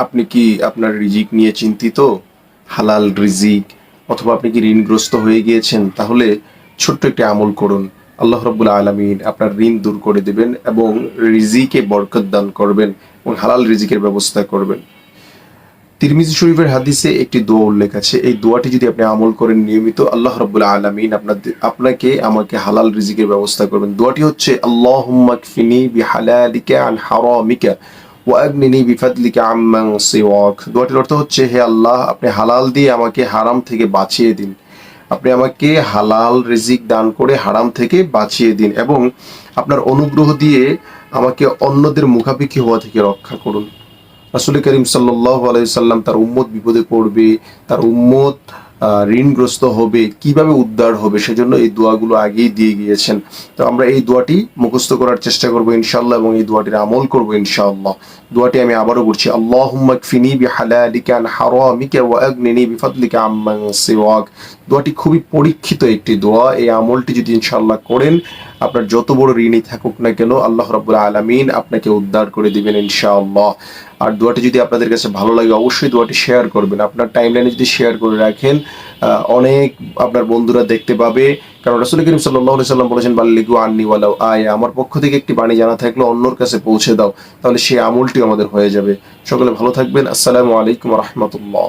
আপনি কি আপনার রিজিক নিয়ে চিন্তিত? হালাল রিজিক, অথবা আপনি কি ঋণগ্রস্ত হয়ে গিয়েছেন? তাহলে ছোট্ট একটি আমল করুন। আল্লাহ রাব্বুল আলামিন আপনার ঋণ দূর করে দেবেন এবং রিজিকে বরকত দান করবেন এবং হালাল রিজিকের ব্যবস্থা করবেন। তিরমিজি শরীফের হাদিসে একটি দোয়া উল্লেখ আছে। এই দোয়াটি যদি আপনি আমল করেন নিয়মিত, আল্লাহ রাব্বুল আলামিন আপনাকে আমাকে হালাল রিজিকের ব্যবস্থা করবেন। দোয়াটি হচ্ছে আল্লাহুম্মা কফিনি বিহালালিকা আন হারামিকা ওয়া আগনিনি বিফাদলিকা আম্মান সিওয়াক। দোয়াটির অর্থ হচ্ছে, হে আল্লাহ, আপনি হালাল দিয়ে আমাকে হারাম থেকে বাঁচিয়ে দিন। আপনি আমাকে হালাল রিজিক দান করে হারাম থেকে বাঁচিয়ে দিন এবং আপনার অনুগ্রহ দিয়ে আমাকে অন্যদের মুখাপেক্ষী হওয়া থেকে রক্ষা করুন। রাসূল করিম সাল্লাল্লাহু আলাইহি সাল্লাম তার উম্মত বিপদে পড়বে, তার উম্মত ঋণগ্রস্ত হবে, কিভাবে উদ্ধার হবে সেজন্য এই দোয়াগুলো আগেই দিয়ে গিয়েছেন। তো আমরা এই দোয়াটি মুখস্থ করার চেষ্টা করব ইনশাআল্লাহ এবং এই দোয়াটির আমল করব ইনশাআল্লাহ। দোয়াটি আমি আবারও বলছি, আল্লাহুম্মা কফিনি বিহালালিকা আন হারামিকা ওয়া আগনিনি বিফাদলিকা আম্মান সিওয়াক। দোয়াটি খুবই পরীক্ষিত একটি দোয়া। এই আমলটি যদি ইনশাআল্লাহ করেন, আপনার যত বড় ঋণই থাকুক না কেন, আল্লাহ রাব্বুল আলামিন আপনাকে উদ্ধার করে দিবেন ইনশাআল্লাহ। আর দোয়াটি যদি আপনাদের কাছে ভালো লাগে, অবশ্যই দোয়াটি শেয়ার করবেন। আপনার টাইমলাইনে যদি শেয়ার করে রাখেন, অনেক আপনার বন্ধুরা দেখতে পাবে। কারণ রাসূল করিম সাল্লাল্লাহু আলাইহি সাল্লাম বলেছেন, বাল্লিগু আন্নি ওয়ালাউ আয়া, আমার পক্ষ থেকে একটি বাণী জানা থাকলে অন্যর কাছে পৌঁছে দাও, তাহলে সেই আমলটি আমাদের হয়ে যাবে। সকলে ভালো থাকবেন। আসসালামু আলাইকুম ওয়া রাহমাতুল্লাহ।